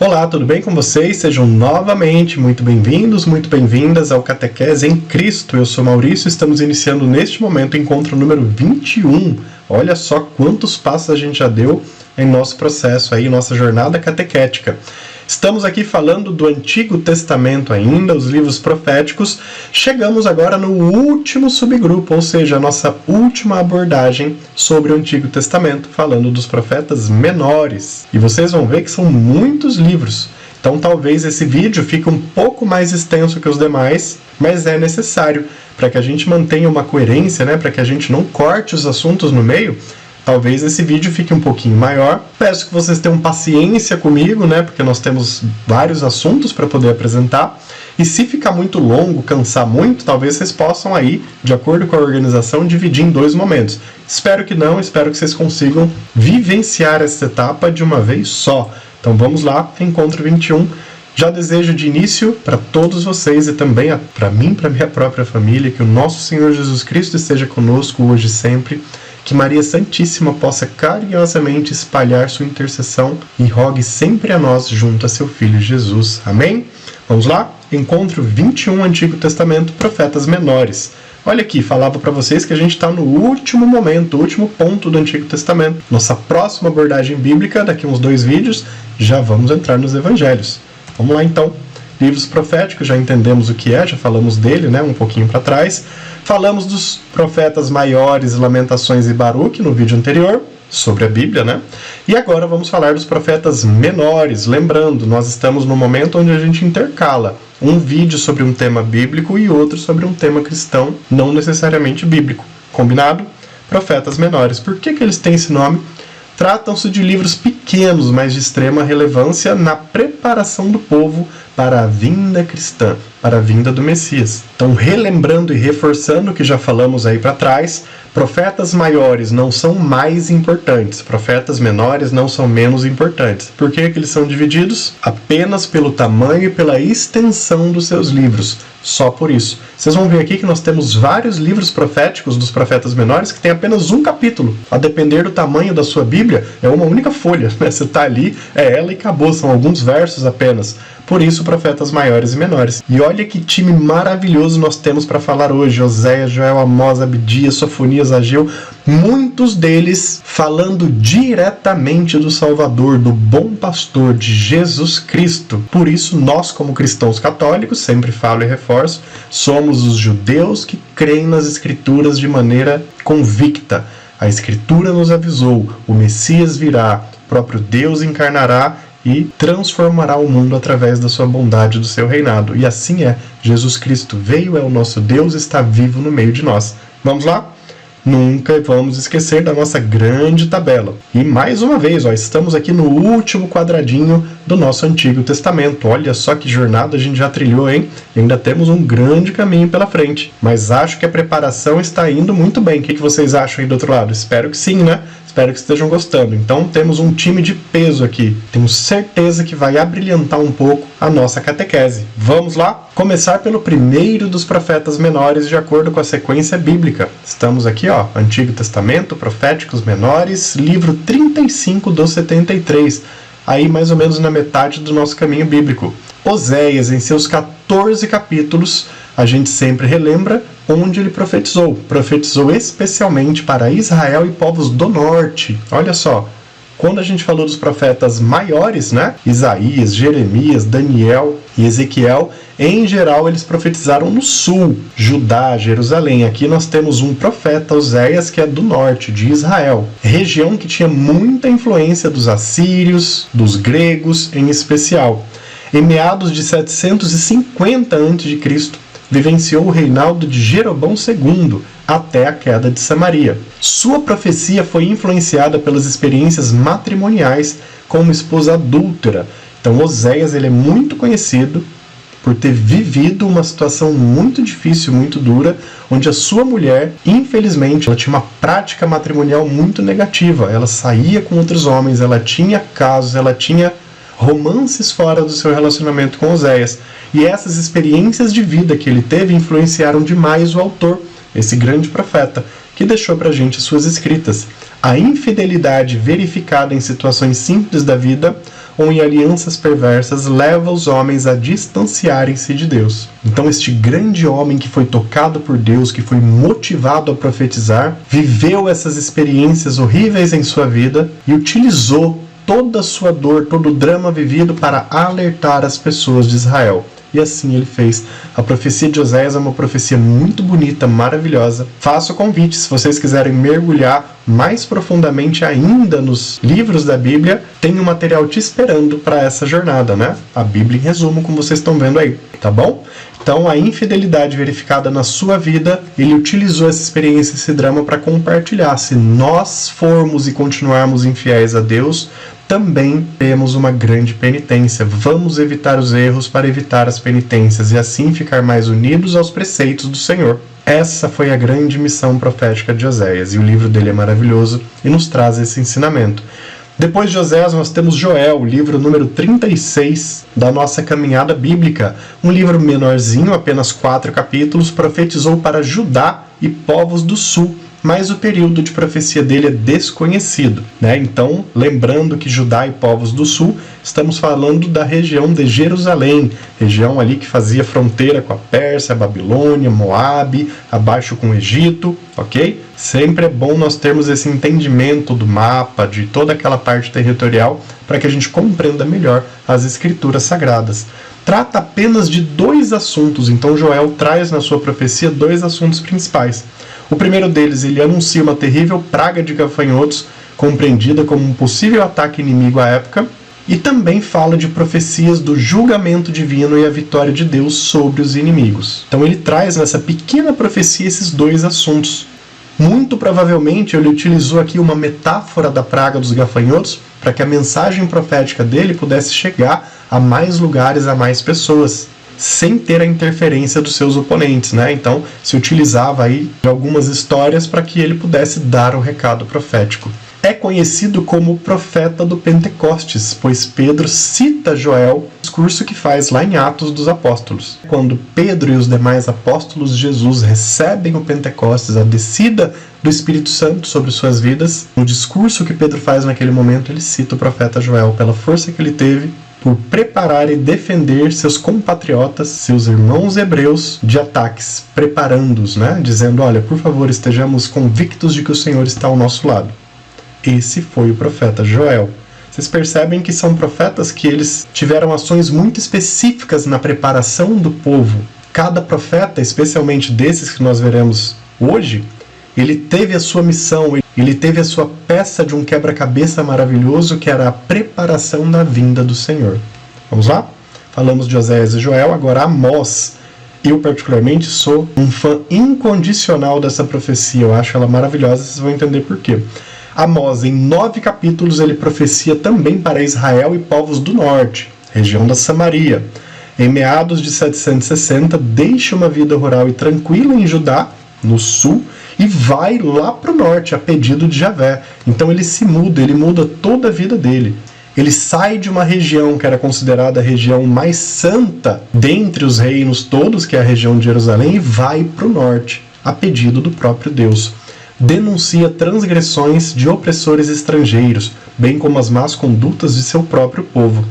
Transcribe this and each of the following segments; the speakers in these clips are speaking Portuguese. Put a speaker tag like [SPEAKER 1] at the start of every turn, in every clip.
[SPEAKER 1] Olá, tudo bem com vocês? Sejam novamente muito bem-vindos, muito bem-vindas ao Catequese em Cristo. Eu sou Maurício e estamos iniciando neste momento o encontro número 21. Olha só quantos passos a gente já deu em nosso processo aí, nossa jornada catequética. Estamos aqui falando do Antigo Testamento ainda, os livros proféticos. Chegamos agora no último subgrupo, ou seja, a nossa última abordagem sobre o Antigo Testamento, falando dos profetas menores. E vocês vão ver que são muitos livros. Então talvez esse vídeo fique um pouco mais extenso que os demais, mas é necessário para que a gente mantenha uma coerência, para que a gente não corte os assuntos no meio. Talvez esse vídeo fique um pouquinho maior. Peço que vocês tenham paciência comigo, porque nós temos vários assuntos para poder apresentar. E se ficar muito longo, cansar muito, talvez vocês possam aí, de acordo com a organização, dividir em 2 momentos. Espero que não, espero que vocês consigam vivenciar essa etapa de uma vez só. Então vamos lá, Encontro 21. Já desejo de início para todos vocês e também para mim, para minha própria família, que o nosso Senhor Jesus Cristo esteja conosco hoje e sempre. Que Maria Santíssima possa carinhosamente espalhar sua intercessão e rogue sempre a nós junto a seu Filho Jesus. Amém? Vamos lá? Encontro 21, Antigo Testamento, Profetas Menores. Olha aqui, falava para vocês que a gente está no último momento, último ponto do Antigo Testamento. Nossa próxima abordagem bíblica, daqui uns 2 vídeos, já vamos entrar nos Evangelhos. Vamos lá então. Livros proféticos, já entendemos o que é, já falamos dele, um pouquinho para trás. Falamos dos profetas maiores, Lamentações e Baruque, no vídeo anterior, sobre a Bíblia, E agora vamos falar dos profetas menores. Lembrando, nós estamos no momento onde a gente intercala um vídeo sobre um tema bíblico e outro sobre um tema cristão, não necessariamente bíblico. Combinado? Profetas menores. Por que eles têm esse nome? Tratam-se de livros pequenos, mas de extrema relevância na preparação do povo para a vinda cristã, para a vinda do Messias. Então, relembrando e reforçando o que já falamos aí para trás, profetas maiores não são mais importantes, profetas menores não são menos importantes. Por que eles são divididos? Apenas pelo tamanho e pela extensão dos seus livros. Só por isso. Vocês vão ver aqui que nós temos vários livros proféticos dos profetas menores que tem apenas um capítulo. A depender do tamanho da sua Bíblia, é uma única folha. Você está ali, é ela e acabou. São alguns versos apenas. Por isso, profetas maiores e menores. E olha que time maravilhoso nós temos para falar hoje. Oséias, Joel, Amós, Abdias, Sofonias, Ageu. Muitos deles falando diretamente do Salvador, do bom pastor, de Jesus Cristo. Por isso, nós como cristãos católicos, sempre falo e reforço, somos os judeus que creem nas Escrituras de maneira convicta. A Escritura nos avisou, o Messias virá, o próprio Deus encarnará e transformará o mundo através da sua bondade, do seu reinado. E assim é, Jesus Cristo veio, é o nosso Deus, está vivo no meio de nós. Vamos lá? Nunca vamos esquecer da nossa grande tabela. E mais uma vez, estamos aqui no último quadradinho do nosso Antigo Testamento. Olha só que jornada a gente já trilhou, hein? E ainda temos um grande caminho pela frente. Mas acho que a preparação está indo muito bem. O que vocês acham aí do outro lado? Espero que sim, Espero que estejam gostando. Então temos um time de peso aqui. Tenho certeza que vai abrilhantar um pouco a nossa catequese. Vamos lá? Começar pelo primeiro dos profetas menores de acordo com a sequência bíblica. Estamos aqui, Antigo Testamento, Proféticos Menores, livro 35 dos 73. Aí mais ou menos na metade do nosso caminho bíblico. Oséias, em seus 14 capítulos, a gente sempre relembra onde ele profetizou. Profetizou especialmente para Israel e povos do norte. Olha só, quando a gente falou dos profetas maiores, Isaías, Jeremias, Daniel e Ezequiel, em geral eles profetizaram no sul, Judá, Jerusalém. Aqui nós temos um profeta, Oséias, que é do norte, de Israel. Região que tinha muita influência dos assírios, dos gregos em especial. Em meados de 750 a.C., vivenciou o reinado de Jeroboão II até a queda de Samaria. Sua profecia foi influenciada pelas experiências matrimoniais com uma esposa adúltera. Então Oséias ele é muito conhecido por ter vivido uma situação muito difícil, muito dura, onde a sua mulher, infelizmente, ela tinha uma prática matrimonial muito negativa. Ela saía com outros homens, ela tinha casos, ela tinha romances fora do seu relacionamento com Oséias. E essas experiências de vida que ele teve influenciaram demais o autor, esse grande profeta, que deixou para a gente suas escritas. A infidelidade verificada em situações simples da vida ou em alianças perversas leva os homens a distanciarem-se de Deus. Então este grande homem que foi tocado por Deus, que foi motivado a profetizar, viveu essas experiências horríveis em sua vida e utilizou toda a sua dor, todo o drama vivido para alertar as pessoas de Israel. E assim ele fez. A profecia de Oséias é uma profecia muito bonita, maravilhosa. Faço o convite, se vocês quiserem mergulhar mais profundamente ainda nos livros da Bíblia, tem um material te esperando para essa jornada, né? A Bíblia em resumo, como vocês estão vendo aí, tá bom? Então, a infidelidade verificada na sua vida, ele utilizou essa experiência, esse drama para compartilhar. Se nós formos e continuarmos infiéis a Deus, também temos uma grande penitência. Vamos evitar os erros para evitar as penitências e assim ficar mais unidos aos preceitos do Senhor. Essa foi a grande missão profética de Oséias e o livro dele é maravilhoso e nos traz esse ensinamento. Depois de Oséias nós temos Joel, o livro número 36 da nossa caminhada bíblica. Um livro menorzinho, apenas 4 capítulos, profetizou para Judá e povos do sul, mas o período de profecia dele é desconhecido, né? Então, lembrando que Judá e povos do sul, estamos falando da região de Jerusalém, região ali que fazia fronteira com a Pérsia, a Babilônia, Moabe, abaixo com o Egito, ok? Sempre é bom nós termos esse entendimento do mapa, de toda aquela parte territorial, para que a gente compreenda melhor as escrituras sagradas. Trata apenas de 2 assuntos, então Joel traz na sua profecia 2 assuntos principais. O primeiro deles, ele anuncia uma terrível praga de gafanhotos, compreendida como um possível ataque inimigo à época, e também fala de profecias do julgamento divino e a vitória de Deus sobre os inimigos. Então ele traz nessa pequena profecia esses 2 assuntos. Muito provavelmente ele utilizou aqui uma metáfora da praga dos gafanhotos para que a mensagem profética dele pudesse chegar a mais lugares, a mais pessoas, sem ter a interferência dos seus oponentes, né? Então se utilizava aí de algumas histórias para que ele pudesse dar o recado profético. É conhecido como o profeta do Pentecostes, pois Pedro cita Joel no discurso que faz lá em Atos dos Apóstolos. Quando Pedro e os demais apóstolos de Jesus recebem o Pentecostes, a descida do Espírito Santo sobre suas vidas, no discurso que Pedro faz naquele momento, ele cita o profeta Joel pela força que ele teve por preparar e defender seus compatriotas, seus irmãos hebreus, de ataques, preparando-os, né? Dizendo, olha, por favor, estejamos convictos de que o Senhor está ao nosso lado. Esse foi o profeta Joel. Vocês percebem que são profetas que eles tiveram ações muito específicas na preparação do povo. Cada profeta, especialmente desses que nós veremos hoje, ele teve a sua missão, ele teve a sua peça de um quebra-cabeça maravilhoso, que era a preparação da vinda do Senhor. Vamos lá? Falamos de Oséias e Joel, agora Amós. Eu, particularmente, sou um fã incondicional dessa profecia. Eu acho ela maravilhosa, vocês vão entender por quê. Amós, em 9 capítulos, ele profecia também para Israel e povos do norte, região da Samaria. Em meados de 760, deixa uma vida rural e tranquila em Judá, no sul, e vai lá para o norte, a pedido de Javé. Então ele se muda, ele muda toda a vida dele. Ele sai de uma região que era considerada a região mais santa dentre os reinos todos, que é a região de Jerusalém, e vai para o norte, a pedido do próprio Deus. Denuncia transgressões de opressores estrangeiros, bem como as más condutas de seu próprio povo.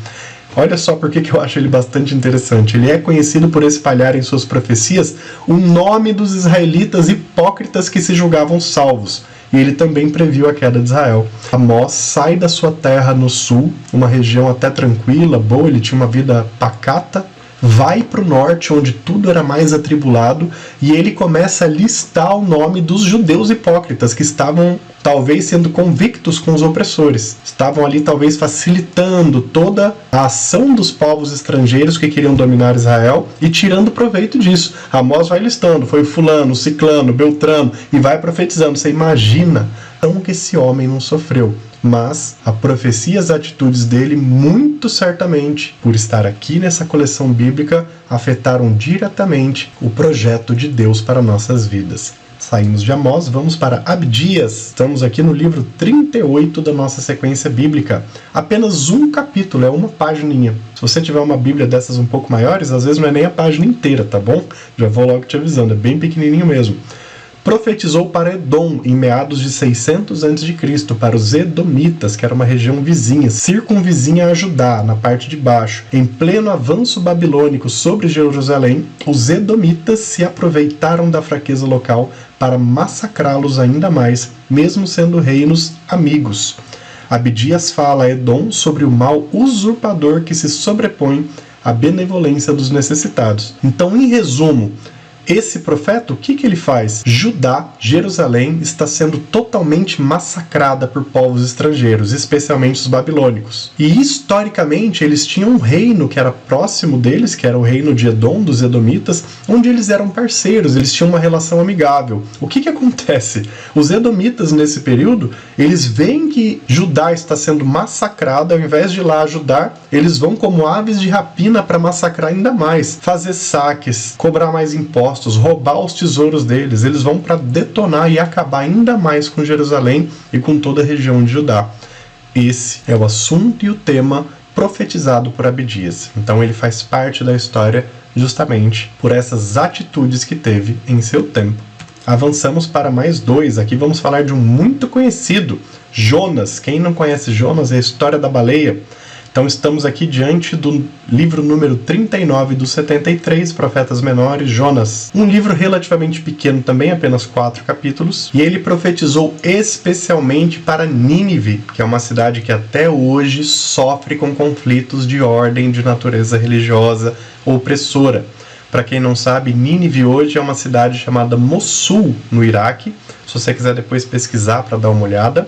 [SPEAKER 1] Olha só por que eu acho ele bastante interessante. Ele é conhecido por espalhar em suas profecias o nome dos israelitas hipócritas que se julgavam salvos. E ele também previu a queda de Israel. Amós sai da sua terra no sul, uma região até tranquila, boa, ele tinha uma vida pacata, vai para o norte, onde tudo era mais atribulado, e ele começa a listar o nome dos judeus hipócritas, que estavam talvez sendo convictos com os opressores. Estavam ali talvez facilitando toda a ação dos povos estrangeiros que queriam dominar Israel e tirando proveito disso. Amós vai listando, foi fulano, ciclano, beltrano, e vai profetizando. Você imagina como que esse homem não sofreu. Mas a profecia e as atitudes dele, muito certamente, por estar aqui nessa coleção bíblica, afetaram diretamente o projeto de Deus para nossas vidas. Saímos de Amós, vamos para Abdias. Estamos aqui no livro 38 da nossa sequência bíblica. Apenas um capítulo, é uma pagininha. Se você tiver uma bíblia dessas um pouco maiores, às vezes não é nem a página inteira, tá bom? Já vou logo te avisando, é bem pequenininho mesmo. Profetizou para Edom em meados de 600 a.C., para os Edomitas, que era uma região vizinha, circunvizinha a Judá, na parte de baixo. Em pleno avanço babilônico sobre Jerusalém, os Edomitas se aproveitaram da fraqueza local para massacrá-los ainda mais, mesmo sendo reinos amigos. Abdias fala a Edom sobre o mal usurpador que se sobrepõe à benevolência dos necessitados. Então, em resumo, esse profeta, o que ele faz? Judá, Jerusalém, está sendo totalmente massacrada por povos estrangeiros, especialmente os babilônicos. E historicamente eles tinham um reino que era próximo deles, que era o reino de Edom, dos Edomitas, onde eles eram parceiros, eles tinham uma relação amigável. O que acontece? Os Edomitas, nesse período, eles veem que Judá está sendo massacrada, ao invés de ir lá ajudar, eles vão como aves de rapina para massacrar ainda mais, fazer saques, cobrar mais impostos, roubar os tesouros deles. Eles vão para detonar e acabar ainda mais com Jerusalém e com toda a região de Judá. Esse é o assunto e o tema profetizado por Abdias. Então ele faz parte da história justamente por essas atitudes que teve em seu tempo. Avançamos para mais dois. Aqui vamos falar de um muito conhecido, Jonas. Quem não conhece Jonas é a história da baleia. Então estamos aqui diante do livro número 39 dos 73 Profetas Menores, Jonas. Um livro relativamente pequeno também, apenas 4 capítulos. E ele profetizou especialmente para Nínive, que é uma cidade que até hoje sofre com conflitos de ordem de natureza religiosa opressora. Para quem não sabe, Nínive hoje é uma cidade chamada Mossul, no Iraque. Se você quiser depois pesquisar para dar uma olhada.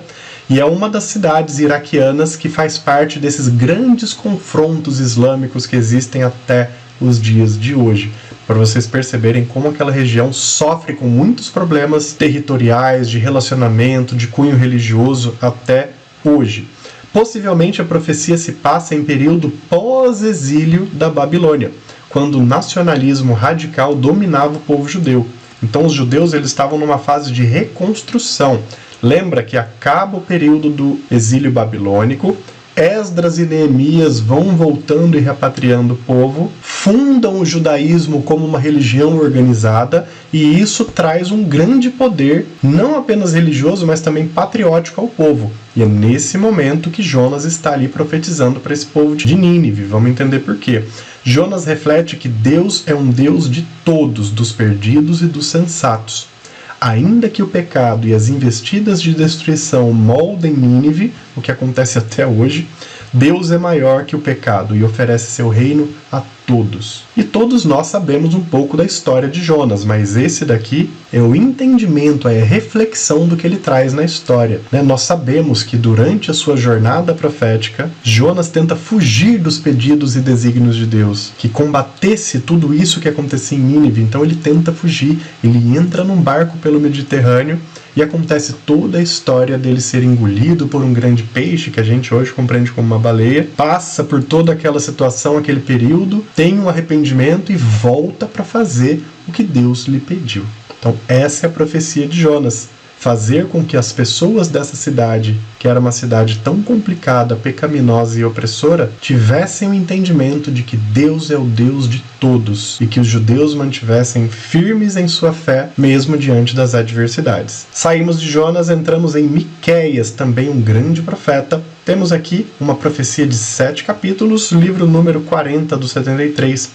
[SPEAKER 1] E é uma das cidades iraquianas que faz parte desses grandes confrontos islâmicos que existem até os dias de hoje. Para vocês perceberem como aquela região sofre com muitos problemas territoriais, de relacionamento, de cunho religioso até hoje. Possivelmente a profecia se passa em período pós-exílio da Babilônia, quando o nacionalismo radical dominava o povo judeu. Então os judeus eles estavam numa fase de reconstrução. Lembra que acaba o período do exílio babilônico, Esdras e Neemias vão voltando e repatriando o povo, fundam o judaísmo como uma religião organizada, e isso traz um grande poder, não apenas religioso, mas também patriótico ao povo. E é nesse momento que Jonas está ali profetizando para esse povo de Nínive. Vamos entender por quê. Jonas reflete que Deus é um Deus de todos, dos perdidos e dos sensatos. Ainda que o pecado e as investidas de destruição moldem Nínive, o que acontece até hoje, Deus é maior que o pecado e oferece seu reino a todos. E todos nós sabemos um pouco da história de Jonas, mas esse daqui é o entendimento, é a reflexão do que ele traz na história. Nós sabemos que durante a sua jornada profética, Jonas tenta fugir dos pedidos e desígnios de Deus, que combatesse tudo isso que acontecia em Nínive. Então ele tenta fugir, ele entra num barco pelo Mediterrâneo, e acontece toda a história dele ser engolido por um grande peixe, que a gente hoje compreende como uma baleia, passa por toda aquela situação, aquele período, tem um arrependimento e volta para fazer o que Deus lhe pediu. Então essa é a profecia de Jonas. Fazer com que as pessoas dessa cidade, que era uma cidade tão complicada, pecaminosa e opressora, tivessem o entendimento de que Deus é o Deus de todos e que os judeus mantivessem firmes em sua fé, mesmo diante das adversidades. Saímos de Jonas, entramos em Miqueias, também um grande profeta. Temos aqui uma profecia de 7 capítulos, livro número 40 dos 73.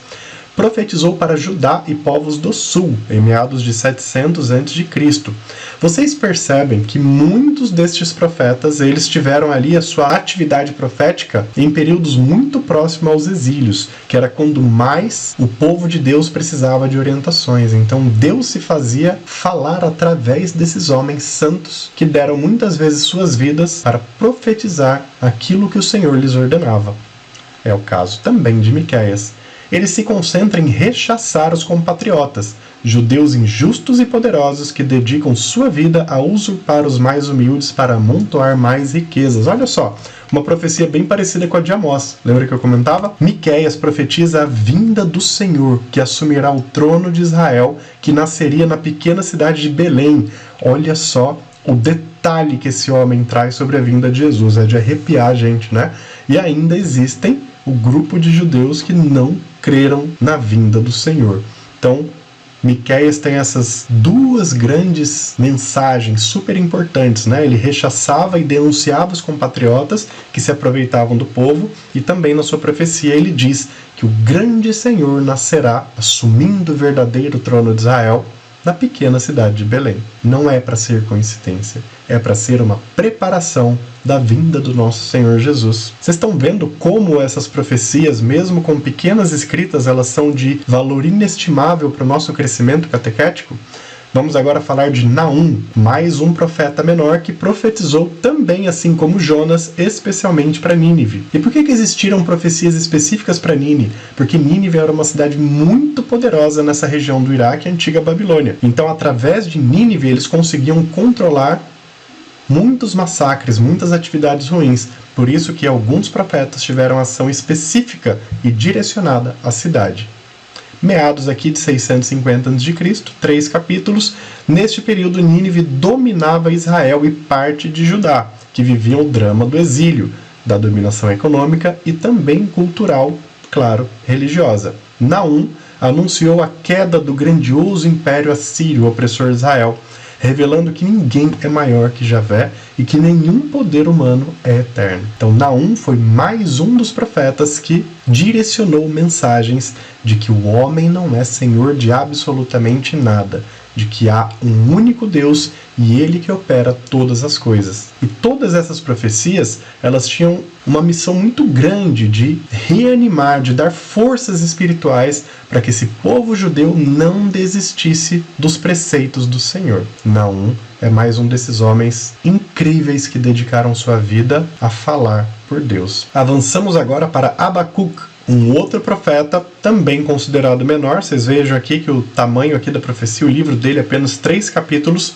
[SPEAKER 1] Profetizou para Judá e povos do sul, em meados de 700 a.C. Vocês percebem que muitos destes profetas, eles tiveram ali a sua atividade profética em períodos muito próximos aos exílios, que era quando mais o povo de Deus precisava de orientações. Então Deus se fazia falar através desses homens santos, que deram muitas vezes suas vidas para profetizar aquilo que o Senhor lhes ordenava. É o caso também de Miqueias. Ele se concentra em rechaçar os compatriotas, judeus injustos e poderosos que dedicam sua vida a usurpar os mais humildes para amontoar mais riquezas. Olha só, uma profecia bem parecida com a de Amós. Lembra que eu comentava? Miqueias profetiza a vinda do Senhor, que assumirá o trono de Israel, que nasceria na pequena cidade de Belém. Olha só o detalhe que esse homem traz sobre a vinda de Jesus. É de arrepiar a gente, né? E ainda existem o grupo de judeus que não creram na vinda do Senhor. Então, Miqueias tem essas duas grandes mensagens super importantes, né? Ele rechaçava e denunciava os compatriotas que se aproveitavam do povo, e também na sua profecia ele diz que o grande Senhor nascerá, assumindo o verdadeiro trono de Israel, na pequena cidade de Belém. Não é para ser coincidência, é para ser uma preparação da vinda do nosso Senhor Jesus. Vocês estão vendo como essas profecias, mesmo com pequenas escritas, elas são de valor inestimável para o nosso crescimento catequético? Vamos agora falar de Naum, mais um profeta menor que profetizou também, assim como Jonas, especialmente para Nínive. E por que existiram profecias específicas para Nínive? Porque Nínive era uma cidade muito poderosa nessa região do Iraque, a antiga Babilônia. Então, através de Nínive, eles conseguiam controlar muitos massacres, muitas atividades ruins. Por isso que alguns profetas tiveram ação específica e direcionada à cidade. Meados aqui de 650 a.C., 3 capítulos. Neste período, Nínive dominava Israel e parte de Judá, que viviam o drama do exílio, da dominação econômica e também cultural, claro, religiosa. Naum anunciou a queda do grandioso império assírio, opressor de Israel, revelando que ninguém é maior que Javé e que nenhum poder humano é eterno. Então Naum foi mais um dos profetas que direcionou mensagens de que o homem não é senhor de absolutamente nada, de que há um único Deus e ele que opera todas as coisas. E todas essas profecias, elas tinham uma missão muito grande de reanimar, de dar forças espirituais para que esse povo judeu não desistisse dos preceitos do Senhor. Naum é mais um desses homens incríveis que dedicaram sua vida a falar por Deus. Avançamos agora para Abacuque, um outro profeta, também considerado menor. Vocês vejam aqui que o tamanho aqui da profecia, o livro dele é apenas 3 capítulos,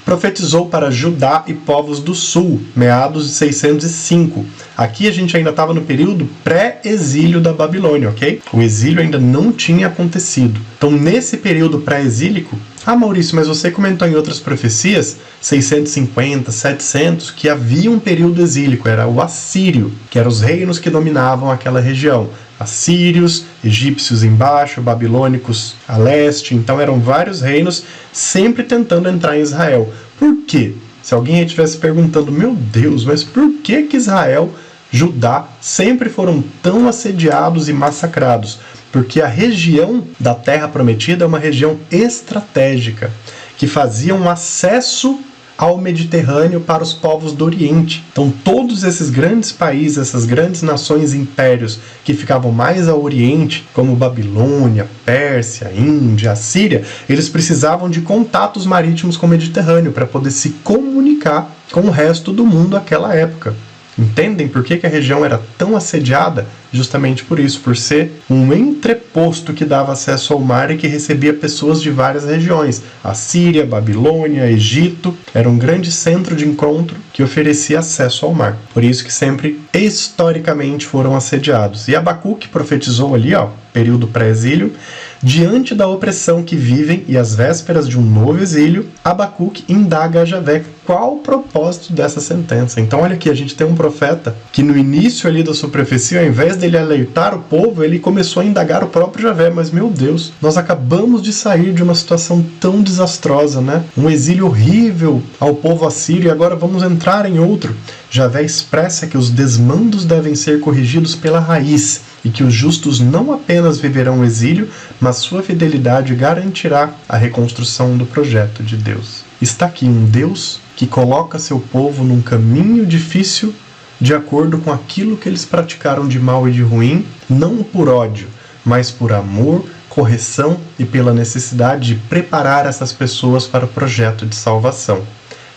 [SPEAKER 1] profetizou para Judá e povos do sul, meados de 605. Aqui a gente ainda estava no período pré-exílio da Babilônia, ok? O exílio ainda não tinha acontecido. Então, nesse período pré-exílico, Maurício, mas você comentou em outras profecias, 650, 700, que havia um período exílico, era o assírio, que eram os reinos que dominavam aquela região. Assírios, egípcios embaixo, babilônicos a leste, então eram vários reinos sempre tentando entrar em Israel. Por quê? Se alguém estivesse perguntando, meu Deus, mas por que Israel, Judá sempre foram tão assediados e massacrados? Porque a região da Terra Prometida é uma região estratégica, que fazia um acesso ao Mediterrâneo para os povos do Oriente. Então todos esses grandes países, essas grandes nações e impérios que ficavam mais ao Oriente, como Babilônia, Pérsia, Índia, Assíria, eles precisavam de contatos marítimos com o Mediterrâneo para poder se comunicar com o resto do mundo naquela época. Entendem por que a região era tão assediada? Justamente por isso, por ser um entreposto que dava acesso ao mar e que recebia pessoas de várias regiões. A Síria, Babilônia, Egito, era um grande centro de encontro que oferecia acesso ao mar. Por isso que sempre, historicamente, foram assediados. E Abacuque profetizou ali, período pré-exílio, diante da opressão que vivem e às vésperas de um novo exílio, Abacuque indaga a Javé qual o propósito dessa sentença. Então olha aqui, a gente tem um profeta que no início ali da sua profecia, ao invés dele alertar o povo, ele começou a indagar o próprio Javé. Mas meu Deus, nós acabamos de sair de uma situação tão desastrosa, né? Um exílio horrível ao povo assírio e agora vamos entrar em outro. Javé expressa que os desmandos devem ser corrigidos pela raiz e que os justos não apenas viverão o exílio, mas sua fidelidade garantirá a reconstrução do projeto de Deus. Está aqui um Deus que coloca seu povo num caminho difícil de acordo com aquilo que eles praticaram de mal e de ruim, não por ódio, mas por amor, correção e pela necessidade de preparar essas pessoas para o projeto de salvação.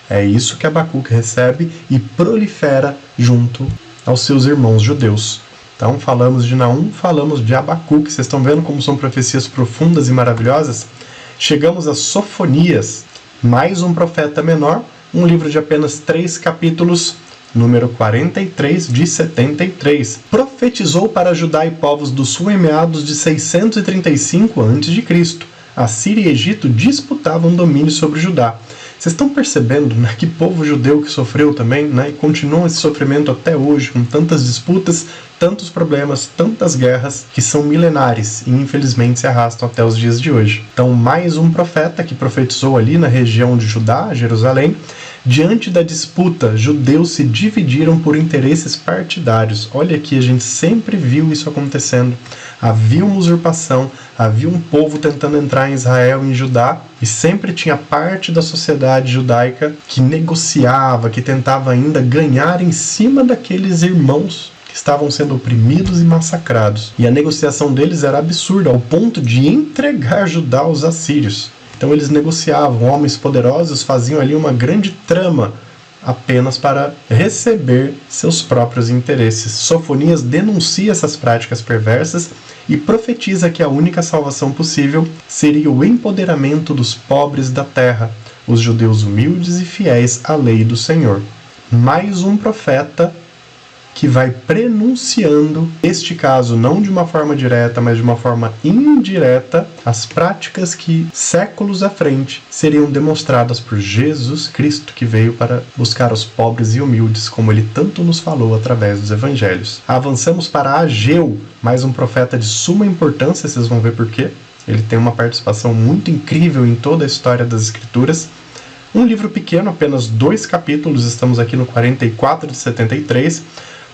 [SPEAKER 1] É isso que Abacuque recebe e prolifera junto aos seus irmãos judeus. Então falamos de Naum, falamos de Abacuque. Vocês estão vendo como são profecias profundas e maravilhosas? Chegamos a Sofonias, mais um profeta menor, um livro de apenas 3 capítulos, número 43 de 73. Profetizou para Judá e povos do sul em meados de 635 a.C. A Síria e Egito disputavam domínio sobre Judá. Vocês estão percebendo, né, que povo judeu que sofreu também, né, e continua esse sofrimento até hoje, com tantas disputas, tantos problemas, tantas guerras, que são milenares e infelizmente se arrastam até os dias de hoje. Então, mais um profeta que profetizou ali na região de Judá, Jerusalém. Diante da disputa, judeus se dividiram por interesses partidários. Olha aqui, a gente sempre viu isso acontecendo. Havia uma usurpação, havia um povo tentando entrar em Israel, em Judá, e sempre tinha parte da sociedade judaica que negociava, que tentava ainda ganhar em cima daqueles irmãos que estavam sendo oprimidos e massacrados. E a negociação deles era absurda, ao ponto de entregar Judá aos assírios. Então eles negociavam, homens poderosos faziam ali uma grande trama apenas para receber seus próprios interesses. Sofonias denuncia essas práticas perversas e profetiza que a única salvação possível seria o empoderamento dos pobres da terra, os judeus humildes e fiéis à lei do Senhor. Mais um profeta que vai prenunciando, neste caso não de uma forma direta, mas de uma forma indireta, as práticas que séculos à frente seriam demonstradas por Jesus Cristo, que veio para buscar os pobres e humildes, como ele tanto nos falou através dos evangelhos. Avançamos para Ageu, mais um profeta de suma importância, vocês vão ver por quê. Ele tem uma participação muito incrível em toda a história das Escrituras. Um livro pequeno, apenas 2 capítulos, estamos aqui no 44 de 73,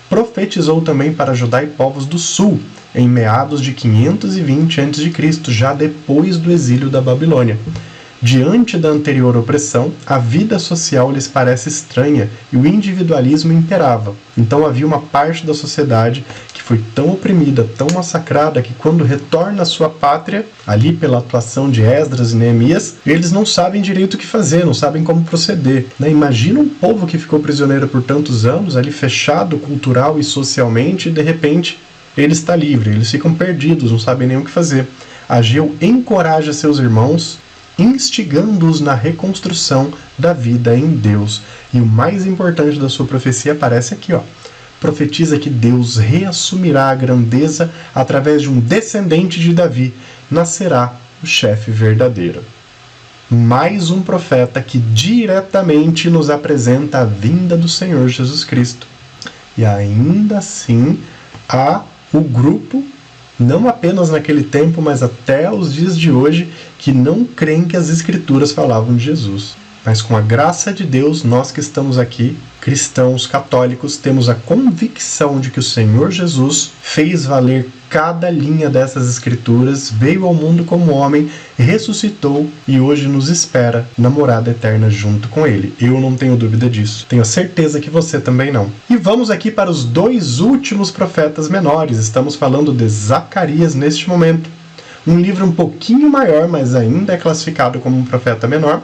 [SPEAKER 1] profetizou também para Judá e povos do sul, em meados de 520 a.C., já depois do exílio da Babilônia. Diante da anterior opressão, a vida social lhes parece estranha e o individualismo imperava. Então havia uma parte da sociedade que foi tão oprimida, tão massacrada, que quando retorna à sua pátria, ali pela atuação de Esdras e Neemias, eles não sabem direito o que fazer, não sabem como proceder. Imagina um povo que ficou prisioneiro por tantos anos, ali fechado cultural e socialmente, e de repente ele está livre, eles ficam perdidos, não sabem nem o que fazer. Ageu encoraja seus irmãos, instigando-os na reconstrução da vida em Deus. E o mais importante da sua profecia aparece aqui, ó. Profetiza que Deus reassumirá a grandeza através de um descendente de Davi. Nascerá o chefe verdadeiro. Mais um profeta que diretamente nos apresenta a vinda do Senhor Jesus Cristo. E ainda assim, há o grupo, não apenas naquele tempo, mas até os dias de hoje, que não creem que as Escrituras falavam de Jesus. Mas com a graça de Deus, nós que estamos aqui, cristãos católicos, temos a convicção de que o Senhor Jesus fez valer cada linha dessas Escrituras, veio ao mundo como homem, ressuscitou e hoje nos espera na morada eterna junto com Ele. Eu não tenho dúvida disso. Tenho certeza que você também não. E vamos aqui para os 2 últimos profetas menores. Estamos falando de Zacarias neste momento. Um livro um pouquinho maior, mas ainda é classificado como um profeta menor.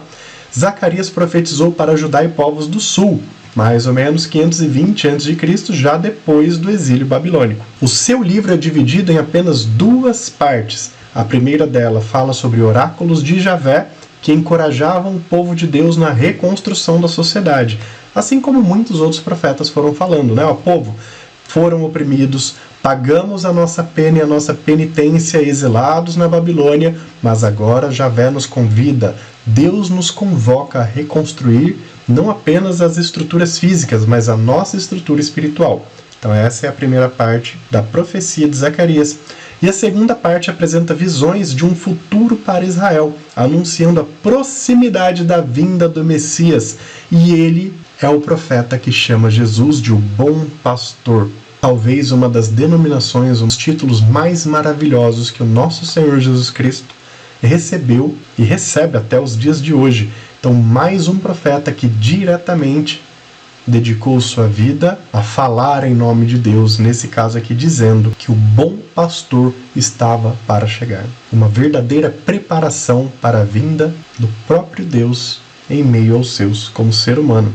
[SPEAKER 1] Zacarias profetizou para Judá e povos do sul, mais ou menos 520 a.C., já depois do exílio babilônico. O seu livro é dividido em apenas 2 partes. A primeira dela fala sobre oráculos de Javé, que encorajavam o povo de Deus na reconstrução da sociedade, assim como muitos outros profetas foram falando, né? O povo foram oprimidos, pagamos a nossa pena e a nossa penitência exilados na Babilônia, mas agora Javé nos convida, Deus nos convoca a reconstruir não apenas as estruturas físicas, mas a nossa estrutura espiritual. Então essa é a primeira parte da profecia de Zacarias. E a segunda parte apresenta visões de um futuro para Israel, anunciando a proximidade da vinda do Messias. E ele é o profeta que chama Jesus de o bom pastor. Talvez uma das denominações, um dos títulos mais maravilhosos que o nosso Senhor Jesus Cristo recebeu e recebe até os dias de hoje. Então, mais um profeta que diretamente dedicou sua vida a falar em nome de Deus, nesse caso aqui dizendo que o bom pastor estava para chegar. Uma verdadeira preparação para a vinda do próprio Deus em meio aos seus como ser humano.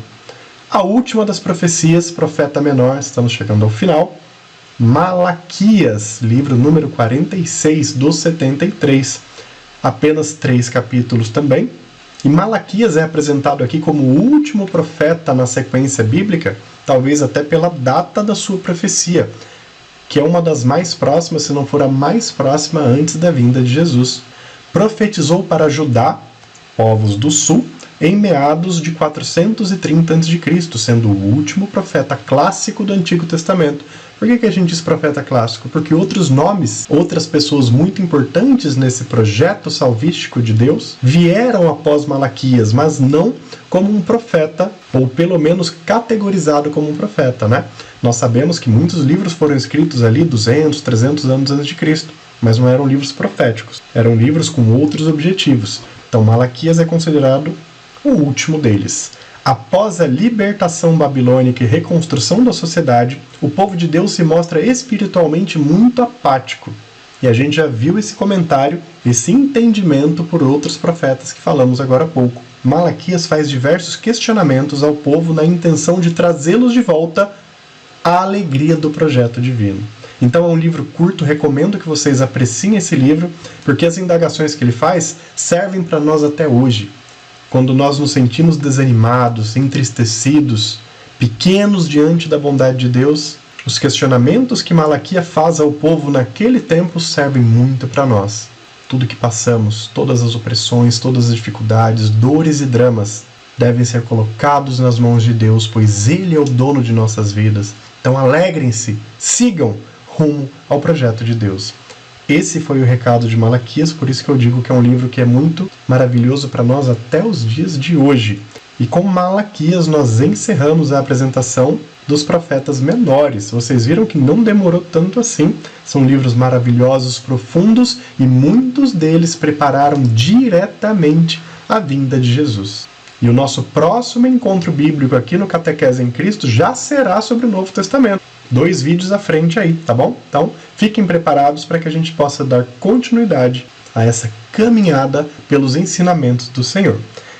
[SPEAKER 1] A última das profecias, profeta menor, estamos chegando ao final, Malaquias, livro número 46 dos 73, apenas 3 capítulos também. E Malaquias é apresentado aqui como o último profeta na sequência bíblica, talvez até pela data da sua profecia, que é uma das mais próximas, se não for a mais próxima antes da vinda de Jesus. Profetizou para Judá, povos do sul, em meados de 430 a.C., sendo o último profeta clássico do Antigo Testamento. Por que a gente diz profeta clássico? Porque outros nomes, outras pessoas muito importantes nesse projeto salvístico de Deus, vieram após Malaquias, mas não como um profeta, ou pelo menos categorizado como um profeta, né? Nós sabemos que muitos livros foram escritos ali 200, 300 anos antes de Cristo, mas não eram livros proféticos, eram livros com outros objetivos. Então Malaquias é considerado o último deles. Após a libertação babilônica e reconstrução da sociedade, o povo de Deus se mostra espiritualmente muito apático. E a gente já viu esse comentário, esse entendimento por outros profetas que falamos agora há pouco. Malaquias faz diversos questionamentos ao povo na intenção de trazê-los de volta à alegria do projeto divino. Então é um livro curto, recomendo que vocês apreciem esse livro, porque as indagações que ele faz servem para nós até hoje. Quando nós nos sentimos desanimados, entristecidos, pequenos diante da bondade de Deus, os questionamentos que Malaquias faz ao povo naquele tempo servem muito para nós. Tudo que passamos, todas as opressões, todas as dificuldades, dores e dramas, devem ser colocados nas mãos de Deus, pois Ele é o dono de nossas vidas. Então alegrem-se, sigam rumo ao projeto de Deus. Esse foi o recado de Malaquias, por isso que eu digo que é um livro que é muito maravilhoso para nós até os dias de hoje. E com Malaquias nós encerramos a apresentação dos profetas menores. Vocês viram que não demorou tanto assim. São livros maravilhosos, profundos, e muitos deles prepararam diretamente a vinda de Jesus. E o nosso próximo encontro bíblico aqui no Catequese em Cristo já será sobre o Novo Testamento. 2 vídeos à frente aí, tá bom? Então, fiquem preparados para que a gente possa dar continuidade a essa caminhada pelos ensinamentos do Senhor.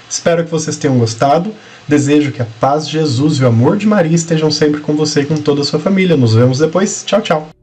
[SPEAKER 1] Espero que vocês tenham gostado. Desejo que a paz de Jesus e o amor de Maria estejam sempre com você e com toda a sua família. Nos vemos depois. Tchau, tchau!